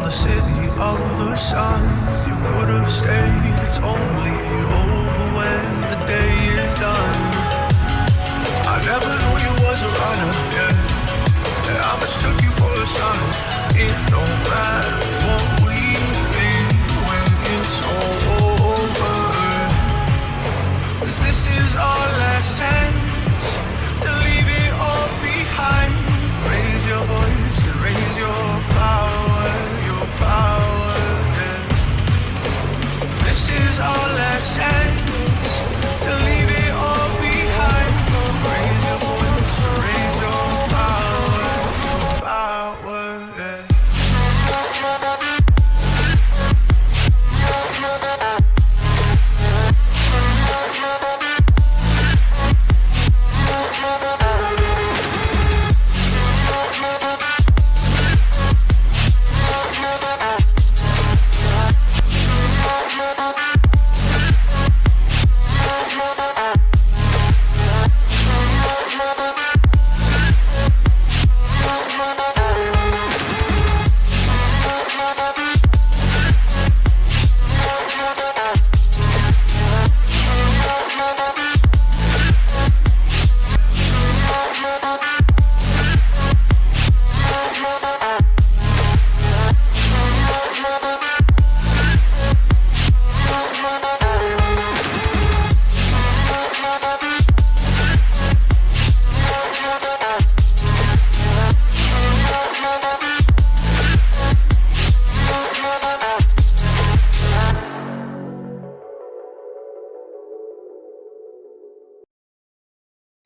the city of the sun. You could have stayed, it's only over when the day is done. I never knew you was a runner, yeah. I mistook you for a son. It don't matter what we think when it's all over. 'Cause this is our last chance to leave it all behind. Raise your voice and raise your power, yeah. This is our last chance to leave it all behind. Raise your voice and raise your power, yeah.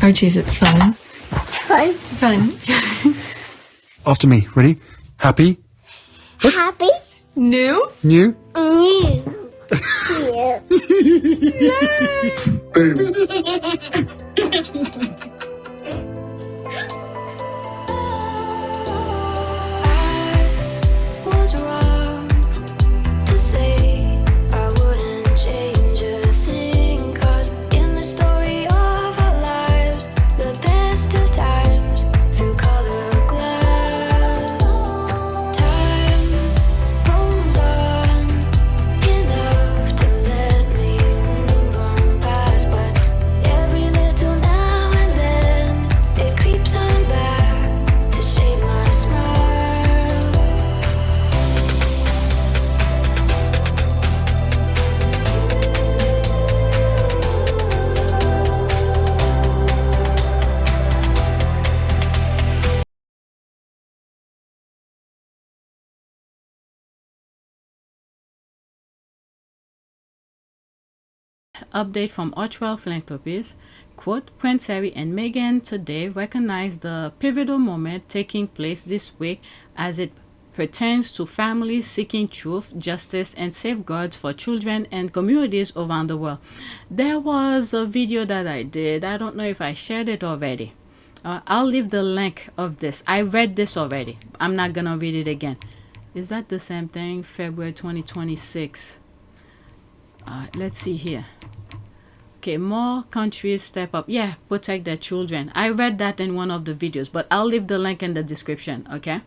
Archie, is it fun? Fun. Fun. After me. Ready? Happy? Happy. New? New? New. Was wrong to say I wouldn't change a thing, 'cause in the story of our lives, the best of times through colored glass, time moves on enough to let me move on past, but every little now and then it creeps on back to shape my smile. Update from Archewell Philanthropies. Quote, Prince Harry and Meghan today recognize the pivotal moment taking place this week as it pertains to families seeking truth, justice, and safeguards for children and communities around the world. There was a video that I did. I don't know if I shared it already. I'll leave the link of this. I read this already. I'm not gonna read it again. Is that the same thing? February 2026. Let's see here. Okay, more countries step up. Yeah, protect their children. I read that in one of the videos, but I'll leave the link in the description, okay?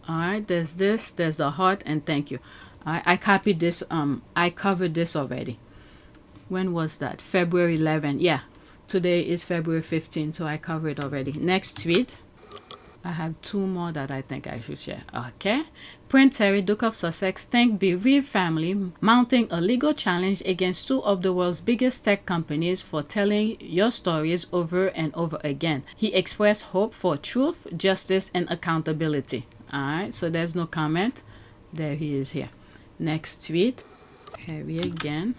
All right, there's this, there's the heart, and thank you. I copied this. I covered this already. When was that? February 11. Yeah, today is February 15, so I covered already. Next tweet. I have two more that I think I should share. Okay. Prince Harry, Duke of Sussex, thanked bereaved family, mounting a legal challenge against two of the world's biggest tech companies for telling your stories over and over again. He expressed hope for truth, justice, and accountability. All right. So there's no comment. There he is here. Next tweet. Harry again.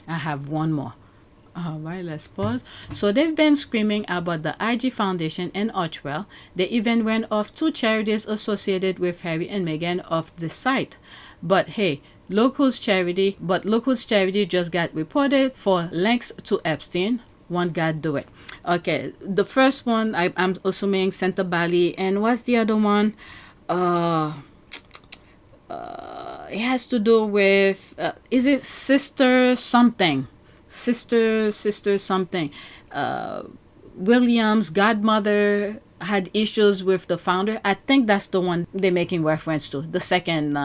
I have one more. All right, let's pause. So they've been screaming about the IG Foundation and Archewell. They even went off two charities associated with Harry and Meghan off the site. But hey, locals charity just got reported for links to Epstein. One God do it. Okay, the first one I'm assuming Santa Bali, and what's the other one? It has to do with is it sister something? Sister something. William's godmother had issues with the founder. I think that's the one they're making reference to, the second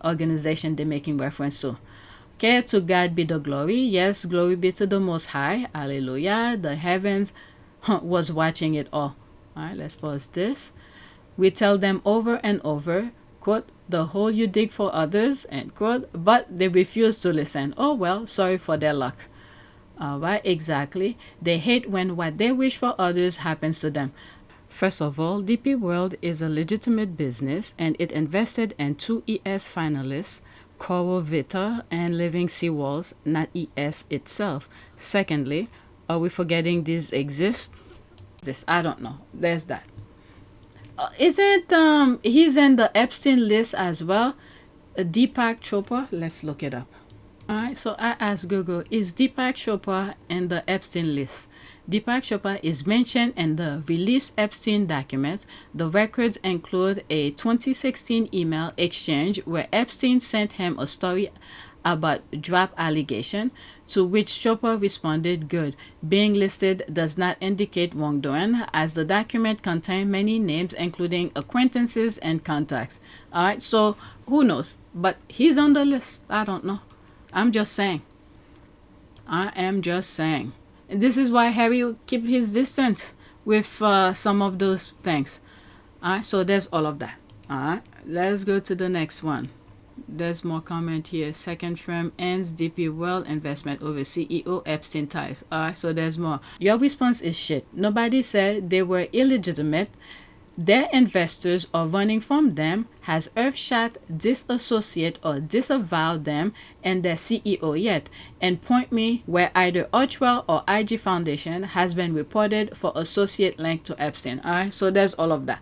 organization they're making reference to. Okay, to God be the glory. Yes, glory be to the Most High. Hallelujah. The heavens was watching it all. All right, let's pause this. We tell them over and over, quote, the hole you dig for others, end quote, but they refuse to listen. Oh, well, sorry for their luck. All right, exactly. They hate when what they wish for others happens to them. First of all, DP World is a legitimate business and it invested in 2 ES finalists, Coral Vita and Living Seawalls, not ES itself. Secondly, are we forgetting these exist? This, I don't know. There's that. Isn't he's in the Epstein list as well? Deepak Chopra? Let's look it up. Alright, so I asked Google, is Deepak Chopra in the Epstein list? Deepak Chopra is mentioned in the released Epstein documents. The records include a 2016 email exchange where Epstein sent him a story about drop allegation, to which Chopra responded, good. Being listed does not indicate wrongdoing, as the document contained many names, including acquaintances and contacts. Alright, so who knows? But he's on the list. I don't know. I'm just saying. I am just saying. This is why Harry will keep his distance with some of those things. Alright, so there's all of that. Alright, let's go to the next one. There's more comment here. Second firm ends DP World investment over CEO Epstein ties. Alright, so there's more. Your response is shit. Nobody said they were illegitimate. Their investors or running from them has earthshot, disassociate, or disavow them and their CEO yet, and point me where either Archewell or IG Foundation has been reported for associate link to Epstein. Alright, so there's all of that.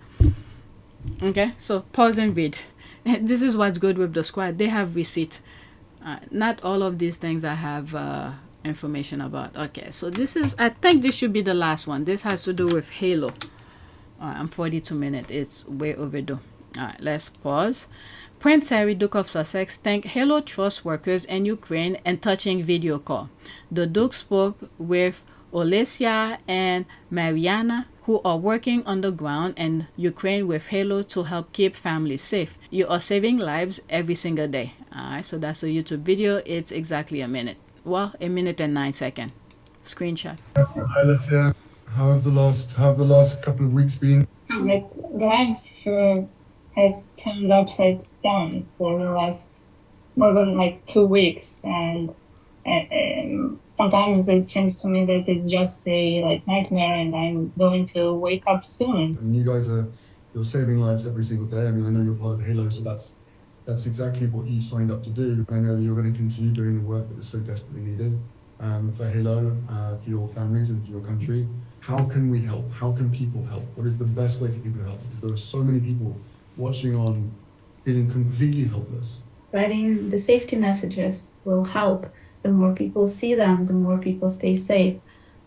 Okay, so pause and read. This is what's good with the squad. They have receipt. Not all of these things I have information about. Okay, so this is, I think this should be the last one. This has to do with Halo. I'm 42 minutes. It's way overdue. Alright, let's pause. Prince Harry, Duke of Sussex, thanked Halo Trust workers in Ukraine in touching video call. The Duke spoke with Olesia and Mariana, who are working on the ground in Ukraine with Halo to help keep families safe. You are saving lives every single day. Alright, so that's a YouTube video. It's exactly a minute. Well, a minute and 9 seconds. Screenshot. Hi, Alessia. How have the last couple of weeks been? Like life has turned upside down for the last more than like 2 weeks, and sometimes it seems to me that it's just a like nightmare, and I'm going to wake up soon. And you guys you're saving lives every single day. I mean, I know you're part of Halo, so that's exactly what you signed up to do. I know that you're going to continue doing the work that is so desperately needed for Halo, for your families and for your country. How can we help? How can people help? What is the best way for people to help? Because there are so many people watching on feeling completely helpless. Spreading the safety messages will help. The more people see them, the more people stay safe.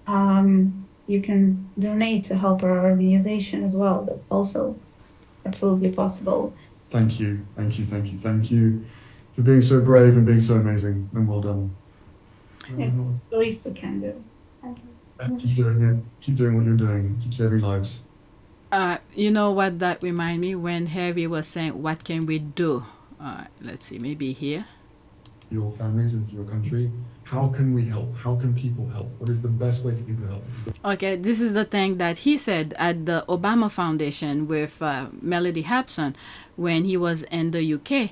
You can donate to help our organization as well. That's also absolutely possible. Thank you for being so brave and being so amazing, and well done. It's the least we can do. Keep doing it. Keep doing what you're doing. Keep saving lives. You know what that remind me when Harry was saying, what can we do? Let's see, maybe here. Your families and your country. How can we help? How can people help? What is the best way for people to help? Okay, this is the thing that he said at the Obama Foundation with Melody Hapson when he was in the UK,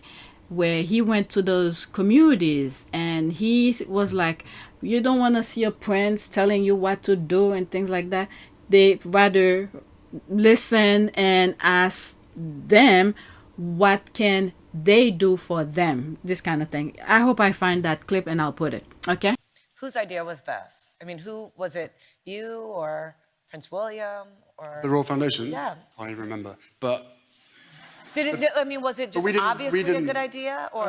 where he went to those communities and he was like, you don't want to see a prince telling you what to do and things like that. They rather listen and ask them what can they do for them, this kind of thing. I hope I find that clip and I'll put it. Okay. Whose idea was this? I mean, who was it? You or Prince William or The Royal Foundation? Yeah. I don't even remember. But I mean, was it just obviously a good idea, or?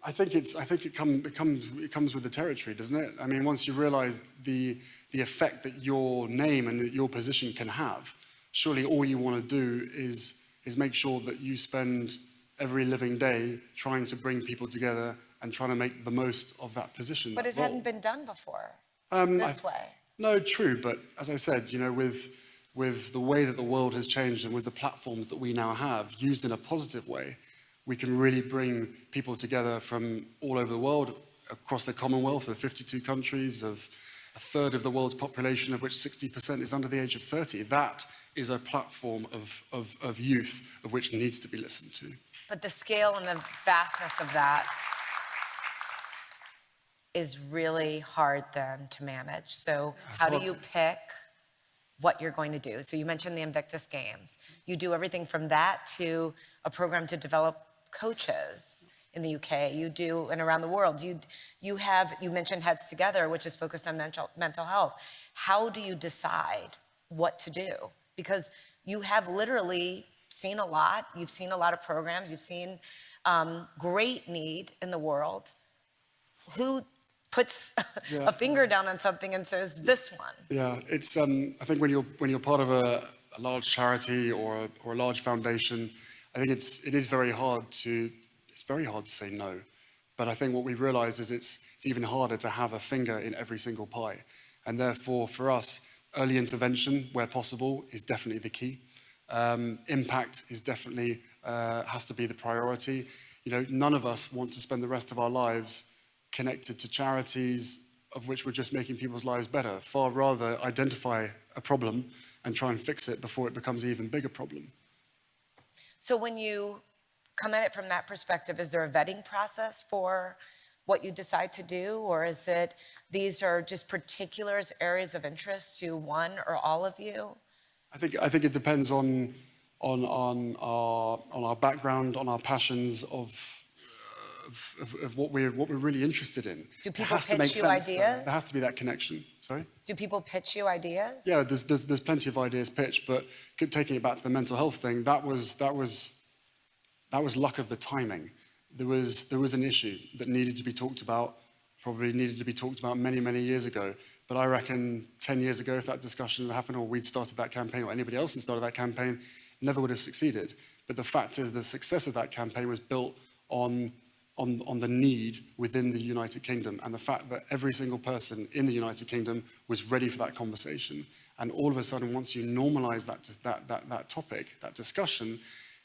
I think it comes with the territory, doesn't it? I mean, once you realise the effect that your name and your position can have, surely all you want to do is make sure that you spend every living day trying to bring people together and trying to make the most of that position. But it hadn't been done before this way. No, true. But as I said, with with the way that the world has changed and with the platforms that we now have, used in a positive way, we can really bring people together from all over the world, across the Commonwealth of 52 countries, of a third of the world's population, of which 60% is under the age of 30. That is a platform of youth, of which needs to be listened to. But the scale and the vastness of that is really hard then to manage. So how do you pick what you're going to do? So you mentioned the Invictus Games. You do everything from that to a program to develop coaches in the UK. You do, and around the world. You mentioned Heads Together, which is focused on mental health. How do you decide what to do? Because you have literally seen a lot. You've seen a lot of programs. You've seen great need in the world. Who puts a finger down on something and says, this one? Yeah, it's, I think when you're part of a large charity or a large foundation, I think it is very hard to say no. But I think what we've realized is it's even harder to have a finger in every single pie. And therefore, for us, early intervention, where possible, is definitely the key. Impact is definitely, has to be the priority. You know, none of us want to spend the rest of our lives connected to charities of which we're just making people's lives better. Far rather identify a problem and try and fix it before it becomes an even bigger problem. So when you come at it from that perspective, is there a vetting process for what you decide to do? Or is it, these are just particular areas of interest to one or all of you? I think it depends on our background, on our passions of what we're really interested in. Do people pitch you ideas? There has to be that connection. Sorry? Do people pitch you ideas? Yeah, there's plenty of ideas pitched, but taking it back to the mental health thing, that was luck of the timing. There was an issue that needed to be talked about, probably needed to be talked about many, many years ago. But I reckon 10 years ago, if that discussion had happened, or we'd started that campaign, or anybody else had started that campaign, never would have succeeded. But the fact is, the success of that campaign was built on the need within the United Kingdom, and the fact that every single person in the United Kingdom was ready for that conversation. And all of a sudden, once you normalize that topic, that discussion,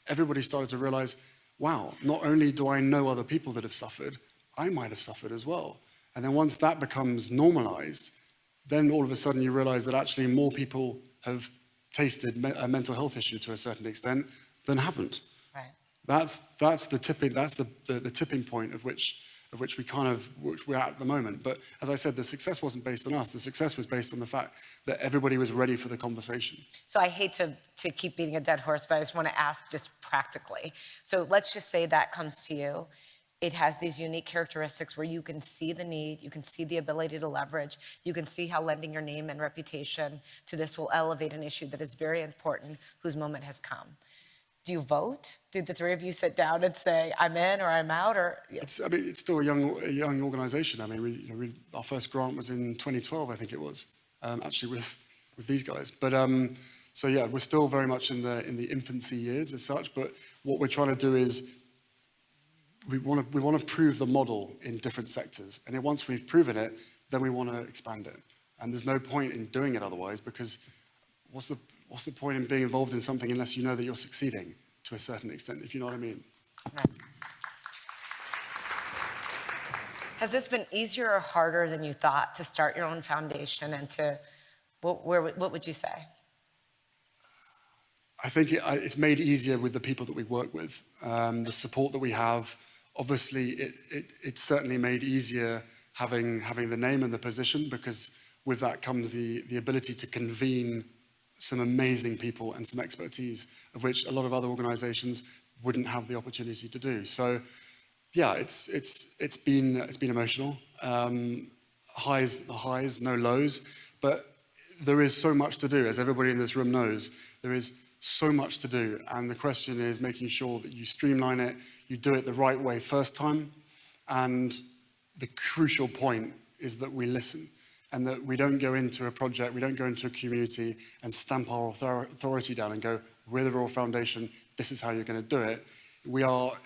everybody started to realize, wow, not only do I know other people that have suffered, I might have suffered as well. And then once that becomes normalized, then all of a sudden you realize that actually more people have tasted a mental health issue to a certain extent than haven't. Right. That's the tipping point of which we're at the moment. But as I said, the success wasn't based on us. The success was based on the fact that everybody was ready for the conversation. So I hate to keep beating a dead horse, but I just want to ask just practically. So let's just say that comes to you. It has these unique characteristics where you can see the need, you can see the ability to leverage, you can see how lending your name and reputation to this will elevate an issue that is very important, whose moment has come. Do you vote? Do the three of you sit down and say, I'm in or I'm out? Or it's still a young organization. I mean, our first grant was in 2012, I think it was, actually with these guys. But so yeah, we're still very much in the infancy years as such. But what we're trying to do is we want to prove the model in different sectors, and then once we've proven it, then we want to expand it. And there's no point in doing it otherwise, because what's the point in being involved in something unless you know that you're succeeding to a certain extent, if you know what I mean? Right. Has this been easier or harder than you thought to start your own foundation and to, what would you say? I think it's made easier with the people that we work with, the support that we have. Obviously, it's certainly made easier having the name and the position, because with that comes the ability to convene some amazing people and some expertise, of which a lot of other organizations wouldn't have the opportunity to do. So yeah, it's been emotional. Highs, no lows, but there is so much to do, as everybody in this room knows. There is so much to do, and the question is making sure that you streamline it, you do it the right way first time, and the crucial point is that we listen, and that we don't go into a project, we don't go into a community and stamp our authority down and go, we're the Royal Foundation, this is how you're going to do it.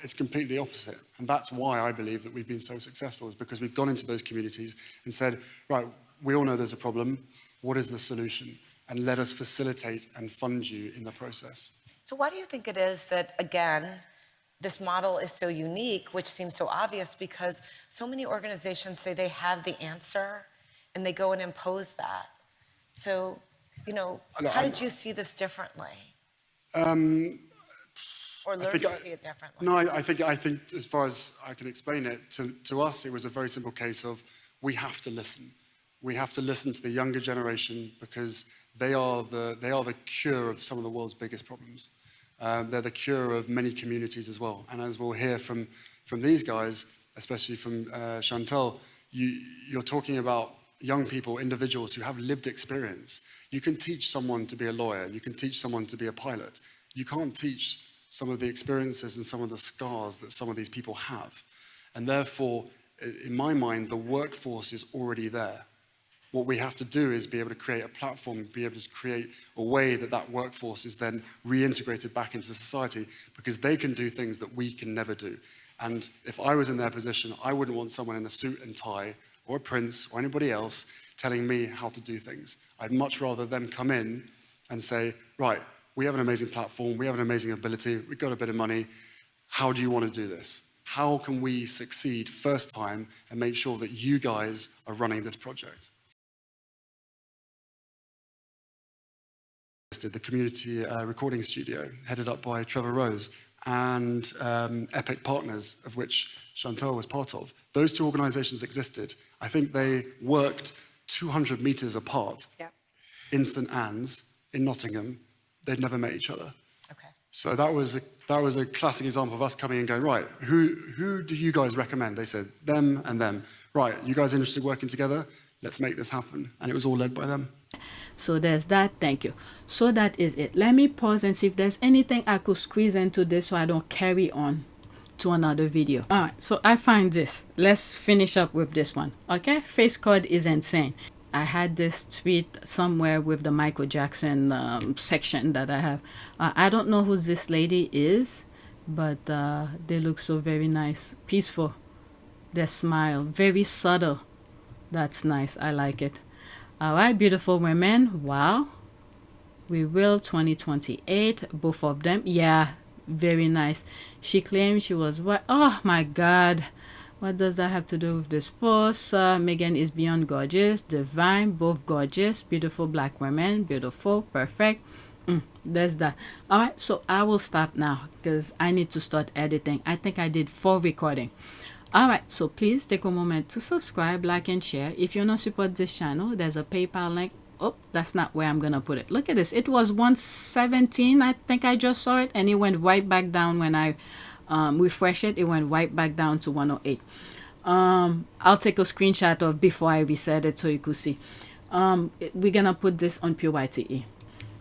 It's completely opposite, and that's why I believe that we've been so successful, is because we've gone into those communities and said, right, we all know there's a problem, what is the solution? and let us facilitate and fund you in the process. So why do you think it is that, again, this model is so unique, which seems so obvious, because so many organizations say they have the answer and they go and impose that? So, you know, how did you see this differently? Or learn to see it differently? No, I think as far as I can explain it, to us, it was a very simple case of we have to listen. We have to listen to the younger generation because they are the cure of some of the world's biggest problems. They're the cure of many communities as well. And as we'll hear from these guys, especially from Chantal, you're talking about young people, individuals who have lived experience. You can teach someone to be a lawyer. You can teach someone to be a pilot. You can't teach some of the experiences and some of the scars that some of these people have. And therefore, in my mind, the workforce is already there. What we have to do is be able to create a platform, be able to create a way that that workforce is then reintegrated back into society, because they can do things that we can never do. And if I was in their position, I wouldn't want someone in a suit and tie or a prince or anybody else telling me how to do things. I'd much rather them come in and say, right, we have an amazing platform, we have an amazing ability, we've got a bit of money, how do you want to do this? How can we succeed first time and make sure that you guys are running this project? The community recording studio, headed up by Trevor Rose, and Epic Partners, of which Chantal was part of. Those two organizations existed. I think they worked 200 meters apart in St. Anne's, in Nottingham. They'd never met each other. Okay. So that was a classic example of us coming and going, right, who do you guys recommend? They said, them and them. Right, you guys interested in working together? Let's make this happen. And it was all led by them. So there's that. Thank you. So that is it. Let me pause and see if there's anything I could squeeze into this so I don't carry on to another video. All right, so I find this. Let's finish up with this one. Okay, face card is insane. I had this tweet somewhere with the Michael Jackson section that I have. I don't know who this lady is, but they look so very nice. Peaceful. Their smile, very subtle. That's nice. I like it. All right, beautiful women. Wow. We will 2028. Both of them. Yeah, very nice. She claimed she was what? Oh my God. What does that have to do with this post? Meghan is beyond gorgeous, divine, both gorgeous, beautiful black women, beautiful, perfect. There's that. All right, so I will stop now because I need to start editing. I think I did 4 recording. All right, so please take a moment to subscribe, like, and share. If you want to support this channel, there's a PayPal link. Oh, that's not where I'm gonna put it. Look at this. It was 117. I think I just saw it, and it went right back down when I refresh it. It went right back down to 108. I'll take a screenshot of before I reset it so you could see. We're gonna put this on PYTE.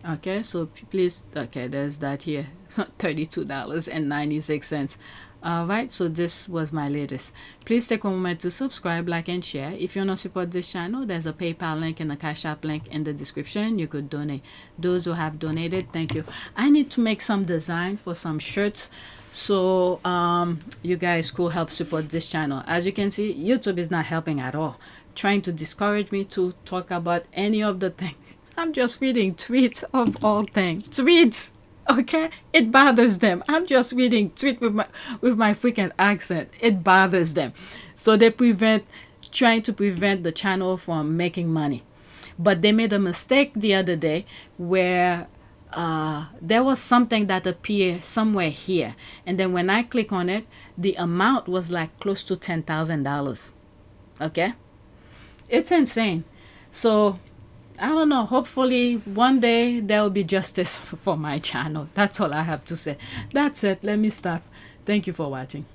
Okay, so please, okay, there's that here. $32.96. All right, so this was my latest. Please take a moment to subscribe, like, and share. If you want to support this channel, there's a PayPal link and a Cash App link in the description. You could donate. Those who have donated, thank you. I need to make some design for some shirts, so you guys could help support this channel. As you can see, YouTube is not helping at all, trying to discourage me to talk about any of the things. I'm just reading tweets of all things. Tweets. Okay, it bothers them. I'm just reading tweet with my freaking accent. It bothers them, so they trying to prevent the channel from making money. But they made a mistake the other day where there was something that appeared somewhere here, and then when I click on it, the amount was like close to $10,000. Okay, it's insane. So I don't know, hopefully one day there will be justice for my channel. That's all I have to say. That's it. Let me stop. Thank you for watching.